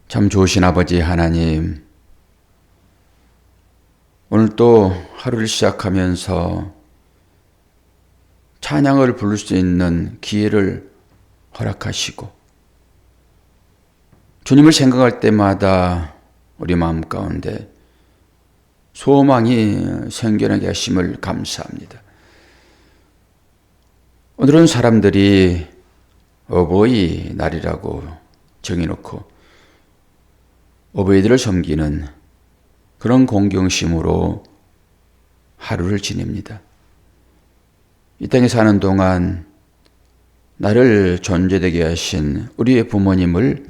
참 좋으신 아버지 하나님, 오늘 또 하루를 시작하면서 찬양을 부를 수 있는 기회를 허락하시고, 주님을 생각할 때마다 우리 마음 가운데 소망이 생겨나게 하심을 감사합니다. 오늘은 사람들이 어버이 날이라고 정해놓고 어버이들을 섬기는 그런 공경심으로 하루를 지냅니다. 이 땅에 사는 동안 나를 존재되게 하신 우리의 부모님을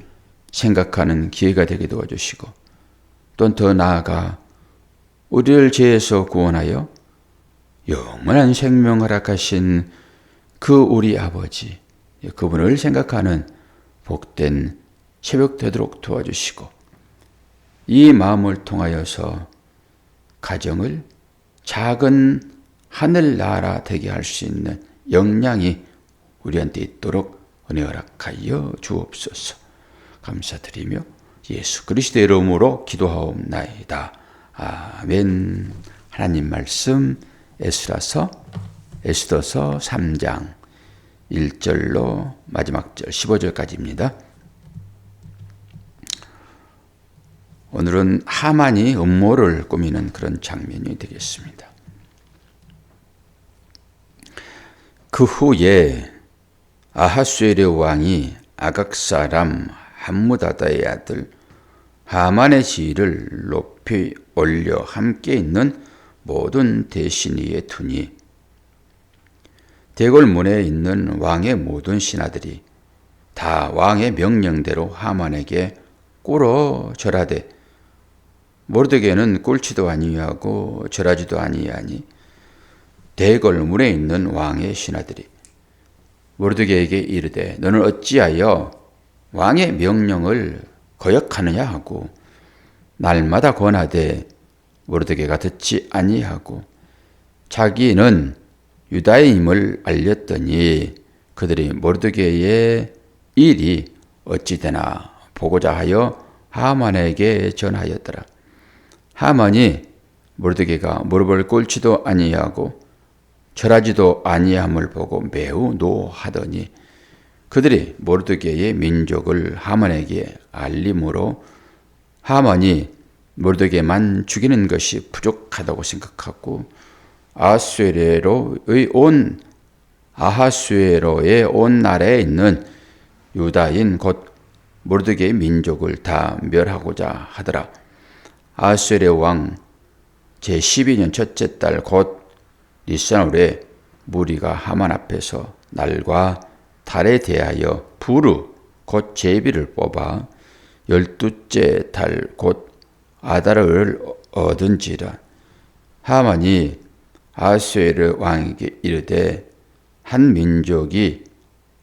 생각하는 기회가 되게 도와주시고, 또 더 나아가 우리를 죄에서 구원하여 영원한 생명 허락하신 그 우리 아버지, 그분을 생각하는 복된 새벽 되도록 도와주시고, 이 마음을 통하여서 가정을 작은 하늘나라 되게 할 수 있는 역량이 우리한테 있도록 은혜 허락하여 주옵소서. 감사드리며 예수 그리스도의 이름으로 기도하옵나이다. 아멘. 하나님 말씀 에스더서 3장 1절로 마지막 절 15절까지입니다. 오늘은 하만이 음모를 꾸미는 그런 장면이 되겠습니다. 그 후에 아하수에르 왕이 아각 사람 함무다다의 아들 하만의 지위를 높이 올려 함께 있는 모든 대신위에 두니, 대궐문에 있는 왕의 모든 신하들이 다 왕의 명령대로 하만에게 꿇어 절하되, 모르드게는 꿇지도 아니하고 절하지도 아니하니 대궐문에 있는 왕의 신하들이 모르드게에게 이르되 너는 어찌하여 왕의 명령을 거역하느냐 하고 날마다 권하되 모르드게가 듣지 아니하고 자기는 유다인임을 알렸더니 그들이 모르드게의 일이 어찌 되나 보고자 하여 하만에게 전하였더라. 하만이 모르드게가 무릎을 꿇지도 아니하고 절하지도 아니함을 보고 매우 노하더니 그들이 모르드게의 민족을 하만에게 알림으로 하만이 모르드게만 죽이는 것이 부족하다고 생각하고 아하수에로의 온 나라에 있는 유다인 곧 모르드게의 민족을 다 멸하고자 하더라. 아하수에르 왕 제12년 첫째 달 곧 니산월에 무리가 하만 앞에서 날과 달에 대하여 부르 곧 제비를 뽑아 12째 달 곧 아달을 얻은지라. 하만이 아하수에르 왕에게 이르되 한 민족이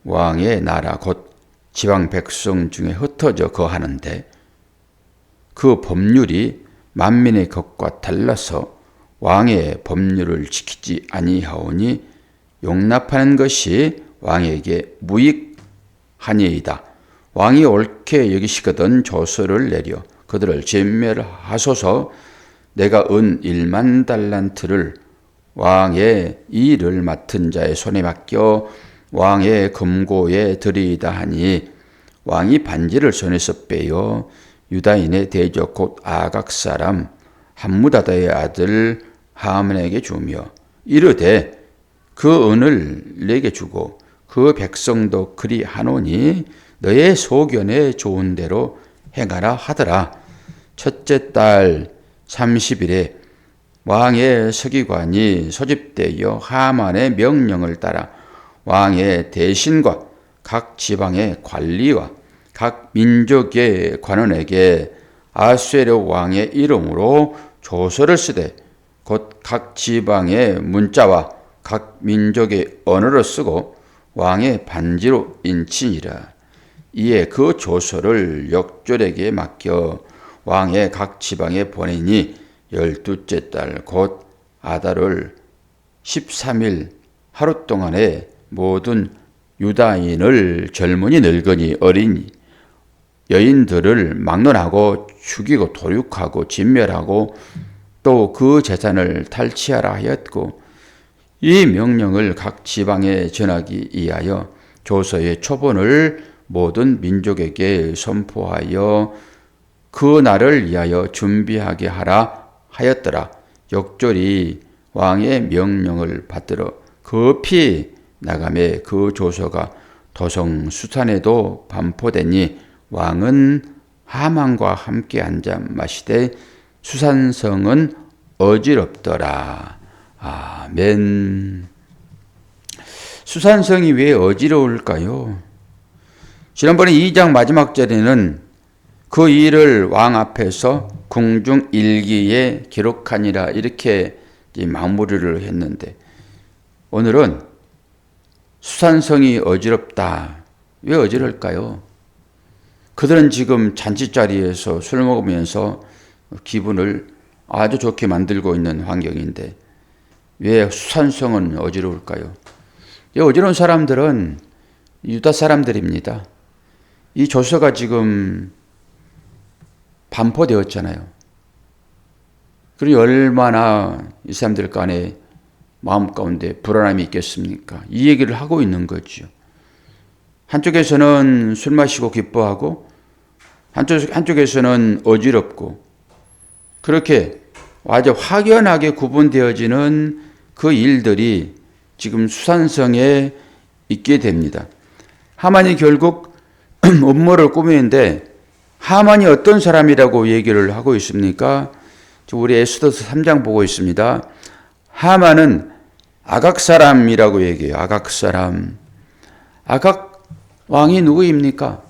왕의 나라 곧 지방 백성 중에 흩어져 거하는데 그 법률이 만민의 것과 달라서 왕의 법률을 지키지 아니하오니 용납하는 것이 왕에게 무익하니이다. 왕이 옳게 여기시거든 조서를 내려 그들을 진멸하소서. 내가 은 1만 달란트를 왕의 이 일을 맡은 자의 손에 맡겨 왕의 금고에 드리이다 하니 왕이 반지를 손에서 빼어 유다인의 대적 곧 아각 사람 함무다다의 아들 하만에게 주며 이르되 그 은을 내게 주고 그 백성도 그리 하노니 너의 소견에 좋은 대로 행하라 하더라. 첫째 달 30일에 왕의 서기관이 소집되어 하만의 명령을 따라 왕의 대신과 각 지방의 관리와 각 민족의 관원에게 아하수에르 왕의 이름으로 조서를 쓰되 곧 각 지방의 문자와 각 민족의 언어로 쓰고 왕의 반지로 인치니라. 이에 그 조서를 역졸에게 맡겨 왕의 각 지방에 보내니 12째 달 곧 아달월 13일 하루 동안에 모든 유다인을 젊은이 늙은이 어린이 여인들을 막론하고 죽이고 도륙하고 진멸하고 또 그 재산을 탈취하라 하였고, 이 명령을 각 지방에 전하기 위하여 조서의 초본을 모든 민족에게 선포하여 그 날을 위하여 준비하게 하라 하였더라. 역졸이 왕의 명령을 받들어 급히 나가매 그 조서가 도성 수산에도 반포되니 왕은 하만과 함께 앉아 마시되 수산성은 어지럽더라. 아멘. 수산성이 왜 어지러울까요? 지난번에 2장 마지막 절에는 그 일을 왕 앞에서 궁중 일기에 기록하니라 이렇게 마무리를 했는데, 오늘은 수산성이 어지럽다. 왜 어지러울까요? 그들은 지금 잔치자리에서 술 먹으면서 기분을 아주 좋게 만들고 있는 환경인데 왜 수산성은 어지러울까요? 이 어지러운 사람들은 유다 사람들입니다. 이 조서가 지금 반포되었잖아요. 그리고 얼마나 이 사람들 간에 마음 가운데 불안함이 있겠습니까? 이 얘기를 하고 있는 거죠. 한쪽에서는 술 마시고 기뻐하고 한쪽에서는 어지럽고, 그렇게 아주 확연하게 구분되어지는 그 일들이 지금 수산성에 있게 됩니다. 하만이 결국 음모를 꾸미는데, 하만이 어떤 사람이라고 얘기를 하고 있습니까? 우리 에스더서 3장 보고 있습니다. 하만은 아각 사람이라고 얘기해요. 아각 사람. 아각 왕이 누구입니까?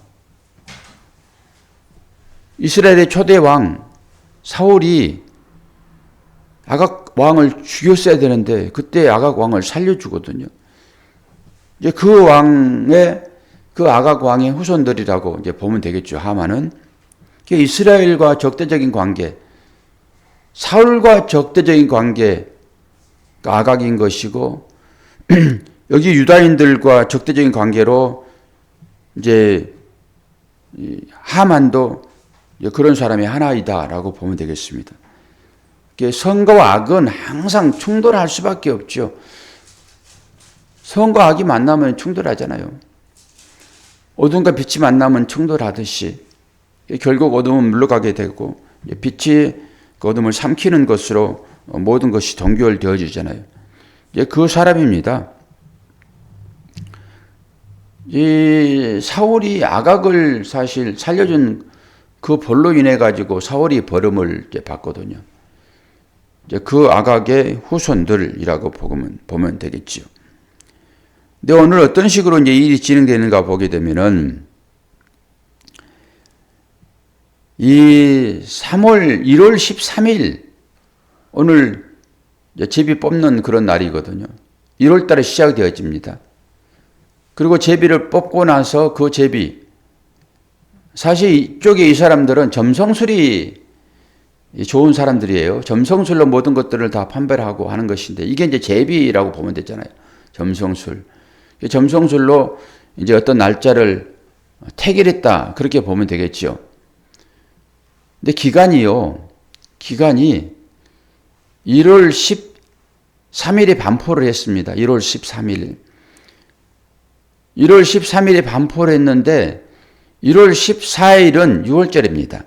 이스라엘의 초대 왕 사울이 아각 왕을 죽였어야 되는데 그때 아각 왕을 살려주거든요. 이제 그 아각 왕의 후손들이라고 이제 보면 되겠죠. 하만은 이스라엘과 적대적인 관계, 사울과 적대적인 관계 아각인 것이고, 여기 유다인들과 적대적인 관계로 이제 하만도 그런 사람이 하나이다라고 보면 되겠습니다. 선과 악은 항상 충돌할 수밖에 없죠. 선과 악이 만나면 충돌하잖아요. 어둠과 빛이 만나면 충돌하듯이 결국 어둠은 물러가게 되고 빛이 그 어둠을 삼키는 것으로 모든 것이 동결되어지잖아요. 그 사람입니다. 이 사울이 아각을 사실 살려준 그 벌로 인해 가지고 사울이 벌음을 받거든요. 그 아각의 후손들이라고 보면 되겠지요. 근데 오늘 어떤 식으로 이제 일이 진행되는가 보게 되면은, 이 1월 13일, 오늘 제비 뽑는 그런 날이거든요. 1월 달에 시작되어집니다. 그리고 제비를 뽑고 나서 그 제비, 사실 이쪽에 이 사람들은 점성술이 좋은 사람들이에요. 점성술로 모든 것들을 다 판별하고 하는 것인데, 이게 이제 제비라고 보면 되잖아요. 점성술. 점성술로 이제 어떤 날짜를 택일했다. 그렇게 보면 되겠죠. 근데 기간이 1월 13일에 반포를 했습니다. 1월 13일. 1월 13일에 반포를 했는데 1월 14일은 6월절입니다.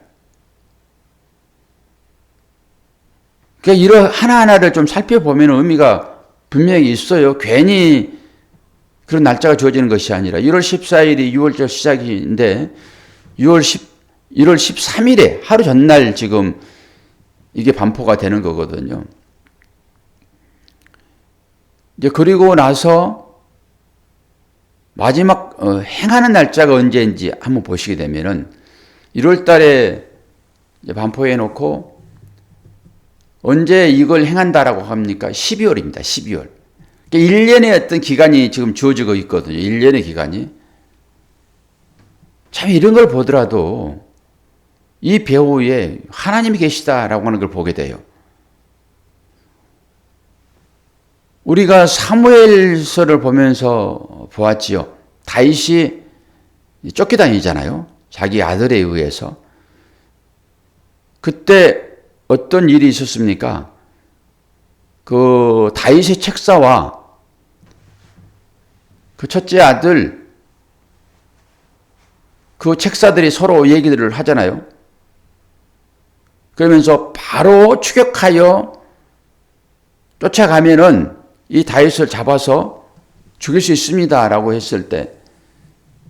그러니까 이런 하나하나를 좀 살펴보면 의미가 분명히 있어요. 괜히 그런 날짜가 주어지는 것이 아니라 1월 14일이 6월절 시작인데 1월 13일에 하루 전날 지금 이게 반포가 되는 거거든요. 이제 그리고 나서 마지막 행하는 날짜가 언제인지 한번 보시게 되면은 1월 달에 반포해 놓고 언제 이걸 행한다라고 합니까? 12월입니다. 12월. 그러니까 1년의 어떤 기간이 지금 주어지고 있거든요. 1년의 기간이. 참 이런 걸 보더라도 이 배후에 하나님이 계시다라고 하는 걸 보게 돼요. 우리가 사무엘서를 보면서 보았지요. 다윗이 쫓겨다니잖아요. 자기 아들에 의해서. 그때 어떤 일이 있었습니까? 그 다윗의 책사와 그 첫째 아들 그 책사들이 서로 얘기들을 하잖아요. 그러면서 바로 추격하여 쫓아가면은 이 다윗을 잡아서 죽일 수 있습니다라고 했을 때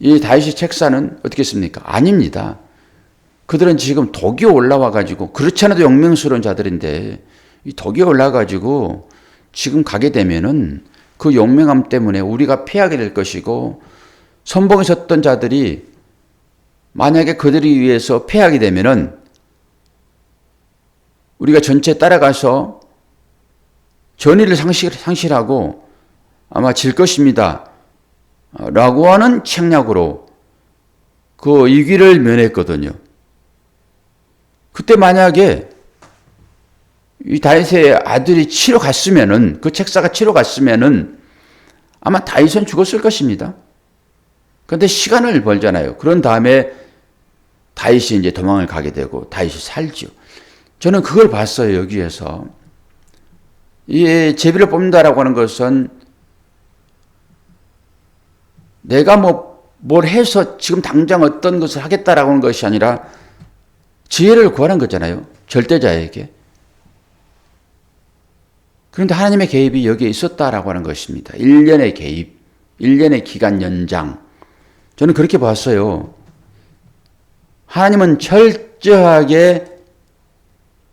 이 다윗의 책사는 어떻게 했습니까? 아닙니다. 그들은 지금 덕이 올라와 가지고 그렇지 않아도 용맹스러운 자들인데 이 덕이 올라와 가지고 지금 가게 되면은 그 용맹함 때문에 우리가 패하게 될 것이고 선봉에 섰던 자들이 만약에 그들이 위해서 패하게 되면은 우리가 전체 따라가서 전의를 상실하고 아마 질 것입니다. 라고 하는 책략으로 그 위기를 면했거든요. 그때 만약에 이 다윗의 아들이 치러 갔으면은 그 책사가 치러 갔으면은 아마 다윗은 죽었을 것입니다. 그런데 시간을 벌잖아요. 그런 다음에 다윗이 이제 도망을 가게 되고 다윗이 살죠. 저는 그걸 봤어요. 여기에서 이 제비를 뽑는다라고 하는 것은 내가 뭘 해서 지금 당장 어떤 것을 하겠다라고 하는 것이 아니라 지혜를 구하는 거잖아요. 절대자에게. 그런데 하나님의 개입이 여기에 있었다라고 하는 것입니다. 1년의 개입, 1년의 기간 연장. 저는 그렇게 봤어요. 하나님은 철저하게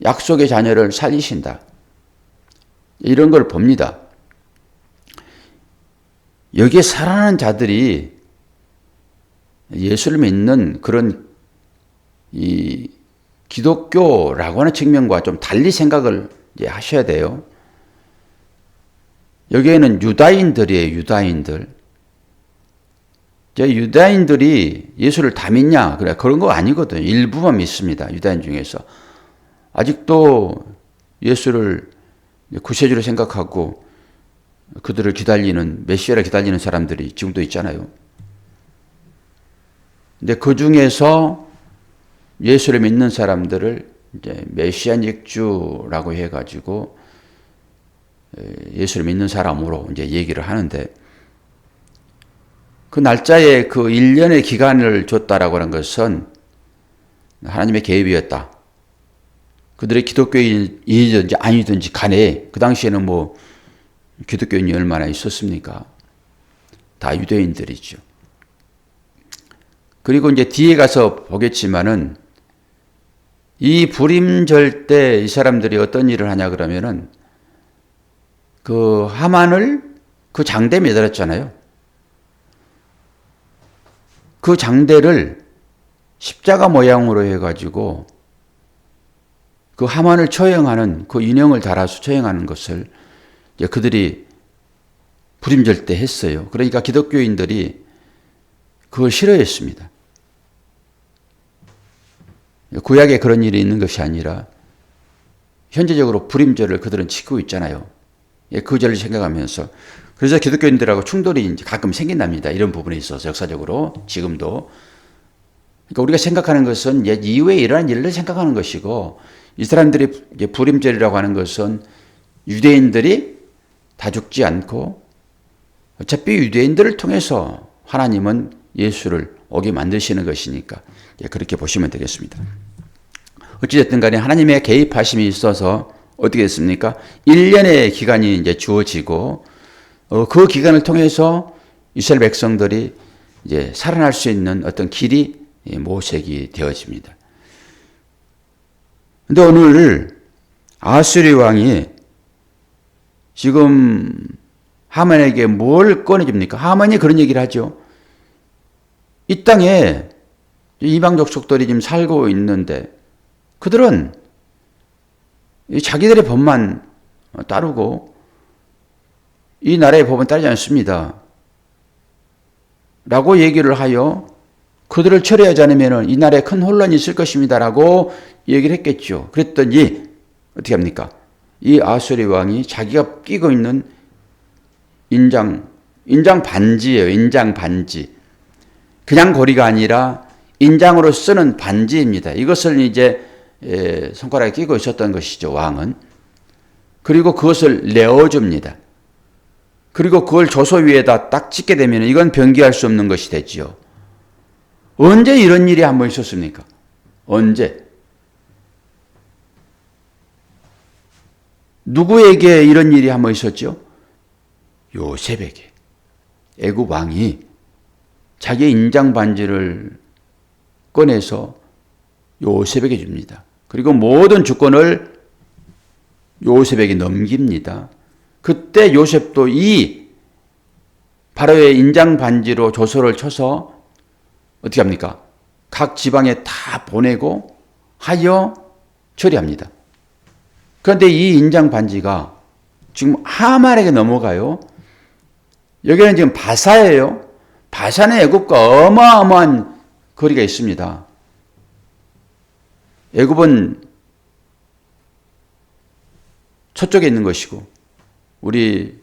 약속의 자녀를 살리신다. 이런 걸 봅니다. 여기에 살아나는 자들이 예수를 믿는 그런 이 기독교라고 하는 측면과 좀 달리 생각을 이제 하셔야 돼요. 여기에는 유다인들이에요. 유다인들. 유다인들이 예수를 다 믿냐? 그래, 그런 거 아니거든요. 일부만 믿습니다. 유다인 중에서. 아직도 예수를 구세주로 생각하고 그들을 기다리는, 메시아를 기다리는 사람들이 지금도 있잖아요. 근데 그 중에서 예수를 믿는 사람들을 이제 메시아닉 주라고 해가지고 예수를 믿는 사람으로 이제 얘기를 하는데 그 날짜에 그 1년의 기간을 줬다라고 하는 것은 하나님의 계획이었다. 그들의 기독교인이든지 아니든지 간에 그 당시에는 뭐 기독교인이 얼마나 있었습니까? 다 유대인들이죠. 그리고 이제 뒤에 가서 보겠지만은 이 불임절 때 이 사람들이 어떤 일을 하냐 그러면은 그 하만을 그 장대에 매달았잖아요. 그 장대를 십자가 모양으로 해가지고 그 하만을 처형하는 그 인형을 달아서 처형하는 것을 이제 그들이 불임절 때 했어요. 그러니까 기독교인들이 그걸 싫어했습니다. 구약에 그런 일이 있는 것이 아니라 현재적으로 불임절을 그들은 지키고 있잖아요. 그 절을 생각하면서 그래서 기독교인들하고 충돌이 이제 가끔 생긴답니다. 이런 부분에 있어서 역사적으로 지금도. 그러니까 우리가 생각하는 것은 옛 이후에 일어난 일을 생각하는 것이고 이 사람들이 이제 불임절이라고 하는 것은 유대인들이 다 죽지 않고 어차피 유대인들을 통해서 하나님은 예수를 오게 만드시는 것이니까 그렇게 보시면 되겠습니다. 어찌됐든 간에 하나님의 개입하심이 있어서 어떻게 됐습니까? 1년의 기간이 이제 주어지고 그 기간을 통해서 이스라엘 백성들이 이제 살아날 수 있는 어떤 길이 모색이 되어집니다. 근데 오늘 아수리 왕이 지금 하만에게 뭘 꺼내줍니까? 하만이 그런 얘기를 하죠. 이 땅에 이방 족속들이 지금 살고 있는데 그들은 자기들의 법만 따르고 이 나라의 법은 따르지 않습니다. 라고 얘기를 하여 그들을 처리하지 않으면 이 나라에 큰 혼란이 있을 것입니다. 라고 얘기를 했겠죠. 그랬더니 어떻게 합니까? 이 아수리 왕이 자기가 끼고 있는 인장 반지예요. 인장 반지. 그냥 고리가 아니라 인장으로 쓰는 반지입니다. 이것을 이제 손가락에 끼고 있었던 것이죠, 왕은. 그리고 그것을 내어줍니다. 그리고 그걸 조소 위에다 딱 찍게 되면 이건 변기할 수 없는 것이 되지요. 언제 이런 일이 한번 있었습니까? 언제? 누구에게 이런 일이 한번 있었죠? 요셉에게. 애굽 왕이 자기의 인장 반지를 꺼내서 요셉에게 줍니다. 그리고 모든 주권을 요셉에게 넘깁니다. 그때 요셉도 이 바로의 인장 반지로 조서를 쳐서 어떻게 합니까? 각 지방에 다 보내고 하여 처리합니다. 그런데 이 인장 반지가 지금 하만에게 넘어가요. 여기는 지금 바사예요. 바사는 애굽과 어마어마한 거리가 있습니다. 애굽은 서쪽에 있는 것이고 우리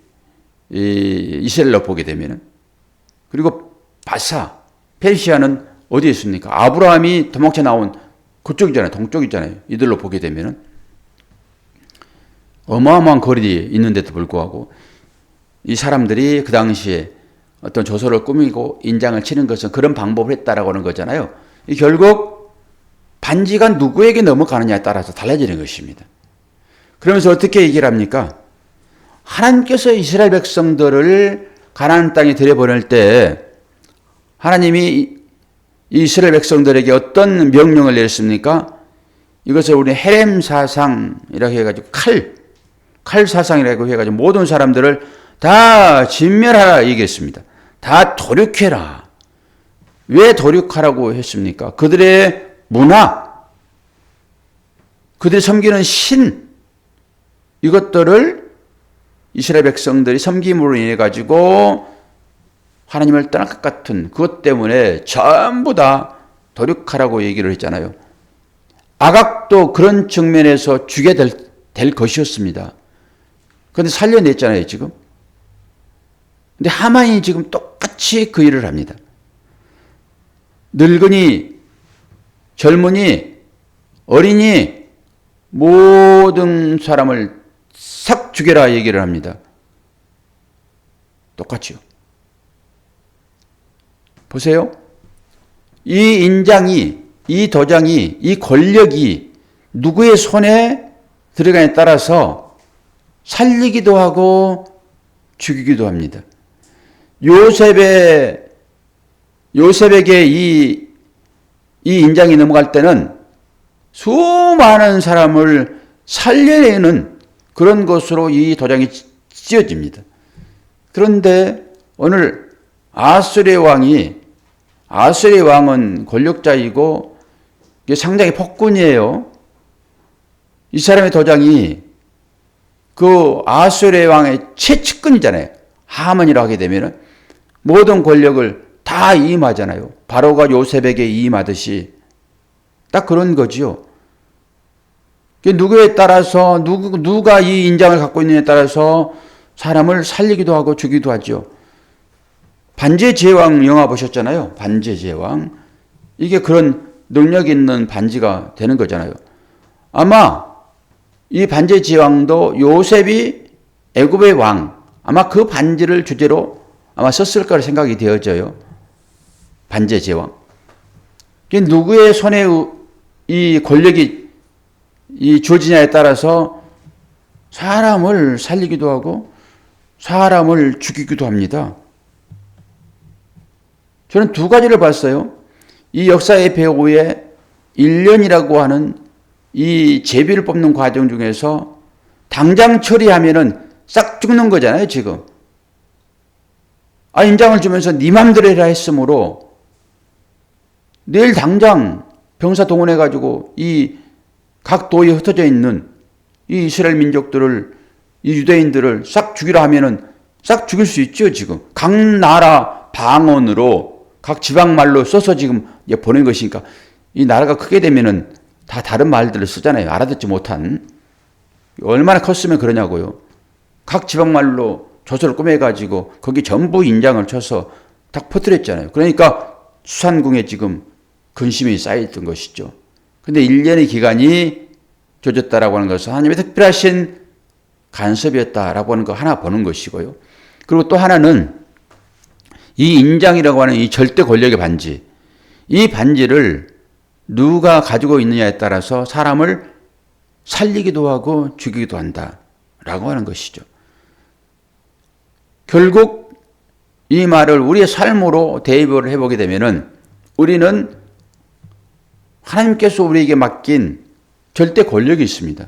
이스라엘로 보게 되면은, 그리고 바사, 페르시아는 어디에 있습니까? 아브라함이 도망쳐 나온 그쪽이잖아요. 동쪽이잖아요. 이들로 보게 되면은 어마어마한 거리에 있는데도 불구하고 이 사람들이 그 당시에 어떤 조서를 꾸미고 인장을 치는 것은 그런 방법을 했다라고 하는 거잖아요. 결국 반지가 누구에게 넘어가느냐에 따라서 달라지는 것입니다. 그러면서 어떻게 얘기를 합니까? 하나님께서 이스라엘 백성들을 가나안 땅에 들여보낼 때 하나님이 이스라엘 백성들에게 어떤 명령을 내렸습니까? 이것을 우리 헤렘 사상이라고 해가지고 칼 사상이라고 해가지고 모든 사람들을 다 진멸하라 얘기했습니다. 다 도륙해라. 왜 도륙하라고 했습니까? 그들의 문화, 그들이 섬기는 신, 이것들을 이스라엘 백성들이 섬김으로 인해 가지고 하나님을 떠날 것 같은 그것 때문에 전부 다 도륙하라고 얘기를 했잖아요. 아각도 그런 측면에서 죽게 될 것이었습니다. 그런데 살려냈잖아요, 지금. 근데 하만이 지금 똑같이 그 일을 합니다. 늙은이, 젊은이, 어린이, 모든 사람을 싹 죽여라 얘기를 합니다. 똑같죠. 보세요. 이 인장이, 이 도장이, 이 권력이 누구의 손에 들어가냐에 따라서 살리기도 하고 죽이기도 합니다. 요셉에게 이 인장이 넘어갈 때는 수많은 사람을 살려내는 그런 것으로 이 도장이 씌워집니다. 그런데 오늘 아수르의 왕은 권력자이고 상당히 폭군이에요. 이 사람의 도장이 그 아수르의 왕의 최측근이잖아요. 하만이라고 하게 되면 모든 권력을 다 이임하잖아요. 바로가 요셉에게 이임하듯이 딱 그런 거지요. 누구에 따라서 누가 이 인장을 갖고 있느냐에 따라서 사람을 살리기도 하고 죽이기도 하죠. 반지의 제왕 영화 보셨잖아요. 반지의 제왕. 이게 그런 능력 있는 반지가 되는 거잖아요. 아마 이 반지의 제왕도 요셉이 애굽의 왕, 아마 그 반지를 주제로 아마 썼을 거라 생각이 되어져요. 반지의 제왕. 누구의 손에 이 권력이 주어지냐에 따라서 사람을 살리기도 하고 사람을 죽이기도 합니다. 저는 두 가지를 봤어요. 이 역사의 배후에 1년이라고 하는 이 제비를 뽑는 과정 중에서 당장 처리하면은 싹 죽는 거잖아요, 지금. 인장을 주면서 네 맘대로 해라 했으므로 내일 당장 병사 동원해가지고 이 각 도에 흩어져 있는 이 이스라엘 민족들을, 이 유대인들을 싹 죽이라 하면은 싹 죽일 수 있죠, 지금. 각 나라 방언으로, 각 지방 말로 써서 지금 보낸 것이니까 이 나라가 크게 되면은 다 다른 말들을 쓰잖아요. 알아듣지 못한. 얼마나 컸으면 그러냐고요. 각 지방 말로 조서를 꾸며가지고 거기 전부 인장을 쳐서 딱 퍼뜨렸잖아요. 그러니까 수산궁에 지금 근심이 쌓여있던 것이죠. 근데 1년의 기간이 주어졌다라고 하는 것은 하나님의 특별하신 간섭이었다라고 하는 거 하나 보는 것이고요. 그리고 또 하나는 이 인장이라고 하는 이 절대 권력의 반지, 이 반지를 누가 가지고 있느냐에 따라서 사람을 살리기도 하고 죽이기도 한다라고 하는 것이죠. 결국 이 말을 우리의 삶으로 대입을 해보게 되면은 우리는 하나님께서 우리에게 맡긴 절대 권력이 있습니다.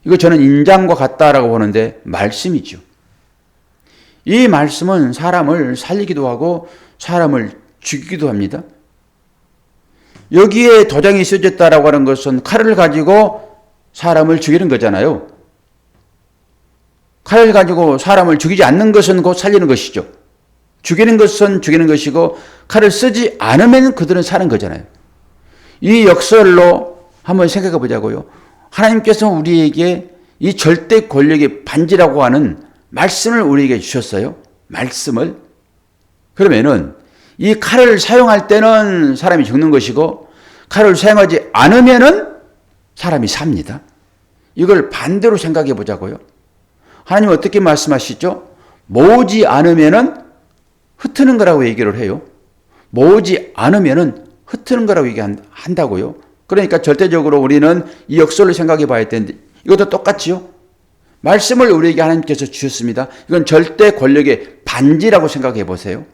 이거 저는 인장과 같다라고 보는데 말씀이죠. 이 말씀은 사람을 살리기도 하고 사람을 죽이기도 합니다. 여기에 도장이 쓰여졌다라고 하는 것은 칼을 가지고 사람을 죽이는 거잖아요. 칼을 가지고 사람을 죽이지 않는 것은 곧 살리는 것이죠. 죽이는 것은 죽이는 것이고 칼을 쓰지 않으면 그들은 사는 거잖아요. 이 역설로 한번 생각해 보자고요. 하나님께서 우리에게 이 절대 권력의 반지라고 하는 말씀을 우리에게 주셨어요. 말씀을. 그러면은 이 칼을 사용할 때는 사람이 죽는 것이고 칼을 사용하지 않으면은 사람이 삽니다. 이걸 반대로 생각해 보자고요. 하나님 어떻게 말씀하시죠? 모으지 않으면은 흩트는 거라고 얘기를 해요. 모으지 않으면은 흩트는 거라고 얘기한다고요. 그러니까 절대적으로 우리는 이 역설을 생각해 봐야 되는데 이것도 똑같지요. 말씀을 우리에게 하나님께서 주셨습니다. 이건 절대 권력의 반지라고 생각해 보세요.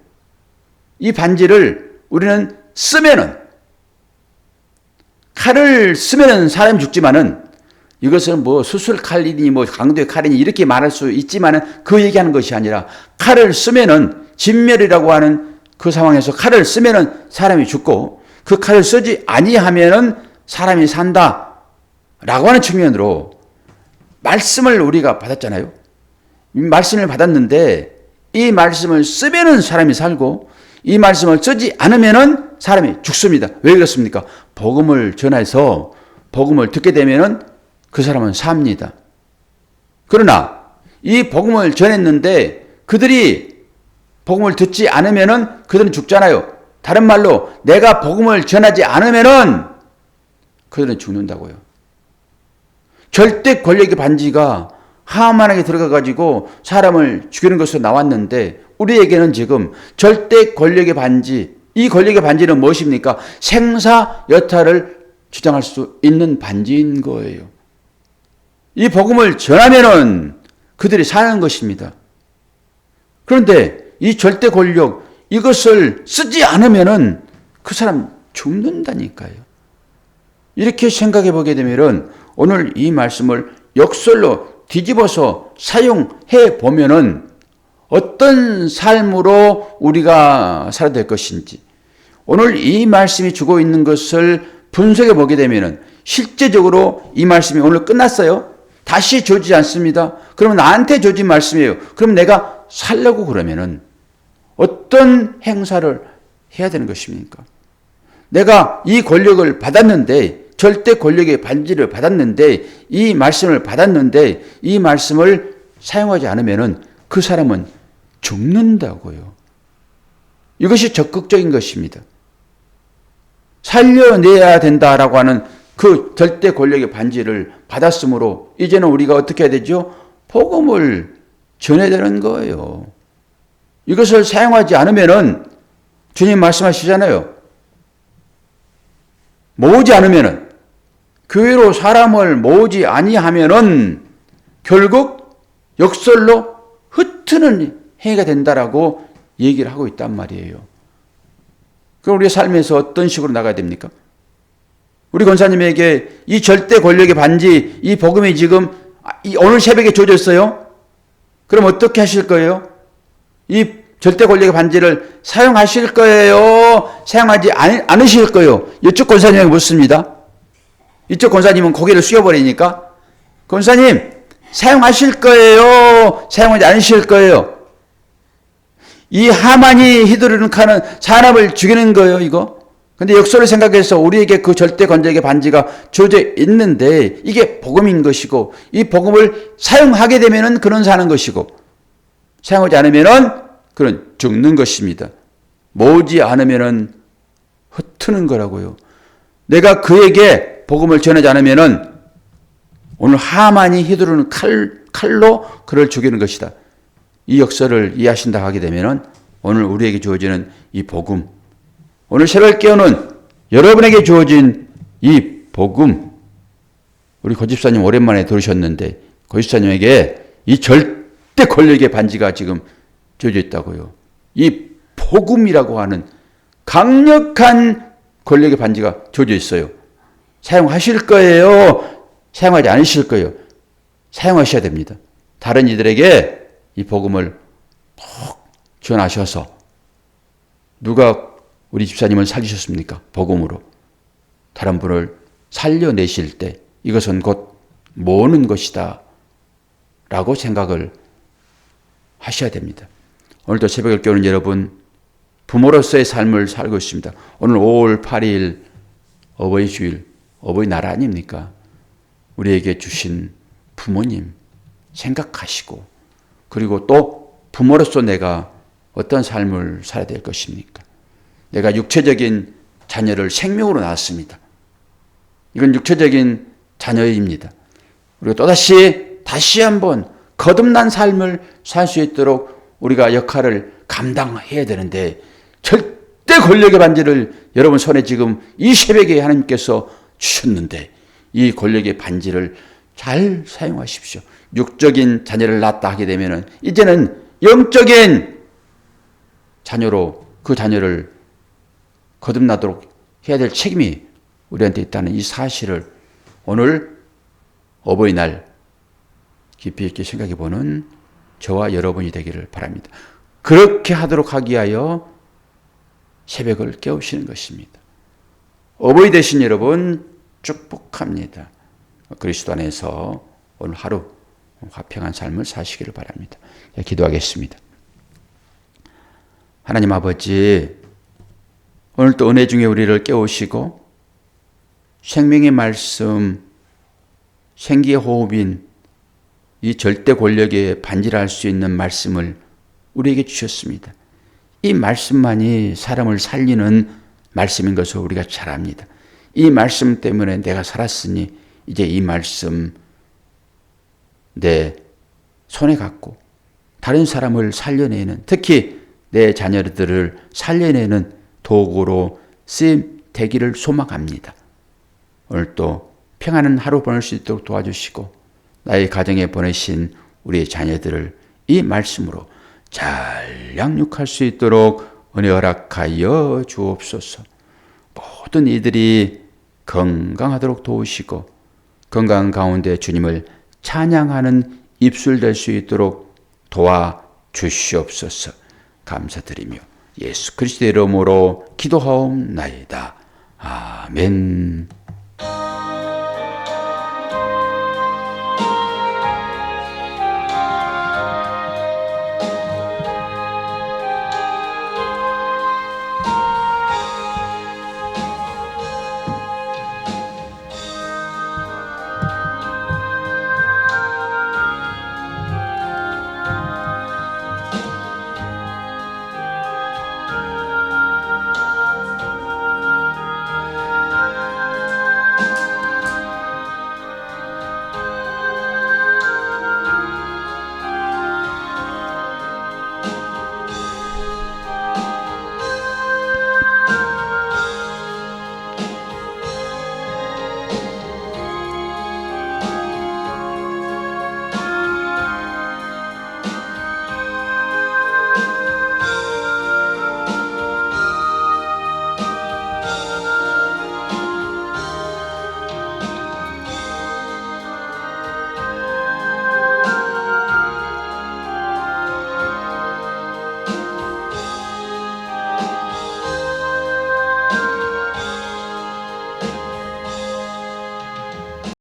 이 반지를 우리는 쓰면은 칼을 쓰면은 사람이 죽지만은 이것은 뭐 수술 칼이니 뭐 강도의 칼이니 이렇게 말할 수 있지만은 그 얘기하는 것이 아니라 칼을 쓰면은 진멸이라고 하는 그 상황에서 칼을 쓰면은 사람이 죽고 그 칼을 쓰지 아니하면은 사람이 산다라고 하는 측면으로 말씀을 우리가 받았잖아요. 이 말씀을 받았는데 이 말씀을 쓰면은 사람이 살고 이 말씀을 쓰지 않으면은 사람이 죽습니다. 왜 그렇습니까? 복음을 전해서 복음을 듣게 되면은 그 사람은 삽니다. 그러나 이 복음을 전했는데 그들이 복음을 듣지 않으면은 그들은 죽잖아요. 다른 말로 내가 복음을 전하지 않으면은 그들은 죽는다고요. 절대 권력의 반지가 하만에게 들어가가지고 사람을 죽이는 것으로 나왔는데 우리에게는 지금 절대 권력의 반지, 이 권력의 반지는 무엇입니까? 생사 여타를 주장할 수 있는 반지인 거예요. 이 복음을 전하면은 그들이 사는 것입니다. 그런데 이 절대 권력, 이것을 쓰지 않으면은 그 사람 죽는다니까요. 이렇게 생각해 보게 되면은 오늘 이 말씀을 역설로 뒤집어서 사용해 보면은 어떤 삶으로 우리가 살아야 될 것인지 오늘 이 말씀이 주고 있는 것을 분석해 보게 되면은 실제적으로 이 말씀이 오늘 끝났어요. 다시 주어지지 않습니다. 그러면 나한테 주어진 말씀이에요. 그럼 내가 살려고 그러면은 어떤 행사를 해야 되는 것입니까? 내가 이 권력을 받았는데 절대 권력의 반지를 받았는데 이 말씀을 받았는데 이 말씀을 사용하지 않으면은 그 사람은 죽는다고요. 이것이 적극적인 것입니다. 살려내야 된다라고 하는 그 절대 권력의 반지를 받았으므로 이제는 우리가 어떻게 해야 되죠? 복음을 전해야 되는 거예요. 이것을 사용하지 않으면은 주님 말씀하시잖아요. 모으지 않으면은 교회로 사람을 모으지 아니하면은 결국 역설로 흩트는 행위가 된다라고 얘기를 하고 있단 말이에요. 그럼 우리의 삶에서 어떤 식으로 나가야 됩니까? 우리 권사님에게 이 절대 권력의 반지, 이 복음이 지금 오늘 새벽에 주어졌어요. 그럼 어떻게 하실 거예요? 이 절대 권력의 반지를 사용하실 거예요? 사용하지 않으실 거예요? 이쪽 권사님에게 묻습니다. 이쪽 권사님은 고개를 숙여버리니까 권사님 사용하실 거예요? 사용하지 않으실 거예요? 이 하만이 휘두르는 칼은 사람을 죽이는 거예요, 이거. 근데 역설을 생각해서 우리에게 그 절대 권력의 반지가 주어져 있는데 이게 복음인 것이고 이 복음을 사용하게 되면은 그는 사는 것이고 사용하지 않으면은 그는 죽는 것입니다. 모으지 않으면은 흩트는 거라고요. 내가 그에게 복음을 전하지 않으면은 오늘 하만이 휘두르는 칼로 그를 죽이는 것이다. 이 역사를 이해하신다 하게 되면은 오늘 우리에게 주어지는 이 복음, 오늘 새벽 깨우는 여러분에게 주어진 이 복음, 우리 고집사님 오랜만에 들으셨는데 고집사님에게 이 절대 권력의 반지가 지금 쥐어져 있다고요. 이 복음이라고 하는 강력한 권력의 반지가 쥐어져 있어요. 사용하실 거예요? 사용하지 않으실 거예요? 사용하셔야 됩니다. 다른 이들에게 이 복음을 꼭 전하셔서 누가 우리 집사님을 살리셨습니까? 복음으로. 다른 분을 살려내실 때 이것은 곧 모으는 것이다 라고 생각을 하셔야 됩니다. 오늘도 새벽을 깨우는 여러분, 부모로서의 삶을 살고 있습니다. 오늘 5월 8일 어버이 주일, 어버이날 아닙니까? 우리에게 주신 부모님 생각하시고, 그리고 또 부모로서 내가 어떤 삶을 살아야 될 것입니까? 내가 육체적인 자녀를 생명으로 낳았습니다. 이건 육체적인 자녀입니다. 그리고 또다시 한번 거듭난 삶을 살 수 있도록 우리가 역할을 감당해야 되는데, 절대 권력의 반지를 여러분 손에 지금 이 새벽에 하나님께서 주셨는데 이 권력의 반지를 잘 사용하십시오. 육적인 자녀를 낳았다 하게 되면은 이제는 영적인 자녀로 그 자녀를 거듭나도록 해야 될 책임이 우리한테 있다는 이 사실을 오늘 어버이날 깊이 있게 생각해 보는 저와 여러분이 되기를 바랍니다. 그렇게 하도록 하기 위하여 새벽을 깨우시는 것입니다. 어버이 되신 여러분 축복합니다. 그리스도 안에서 오늘 하루 화평한 삶을 사시기를 바랍니다. 기도하겠습니다. 하나님 아버지, 오늘 또 은혜 중에 우리를 깨우시고 생명의 말씀, 생기의 호흡인 이 절대 권력에 반지를 할 수 있는 말씀을 우리에게 주셨습니다. 이 말씀만이 사람을 살리는 말씀인 것을 우리가 잘 압니다. 이 말씀 때문에 내가 살았으니 이제 이 말씀 내 손에 갖고 다른 사람을 살려내는, 특히 내 자녀들을 살려내는 도구로 쓰임 되기를 소망합니다. 오늘 또 평안한 하루 보낼 수 있도록 도와주시고 나의 가정에 보내신 우리의 자녀들을 이 말씀으로 잘 양육할 수 있도록 은혜 허락하여 주옵소서. 모든 이들이 건강하도록 도우시고 건강 가운데 주님을 찬양하는 입술 될 수 있도록 도와주시옵소서. 감사드리며 예수 그리스도의 이름으로 기도하옵나이다. 아멘.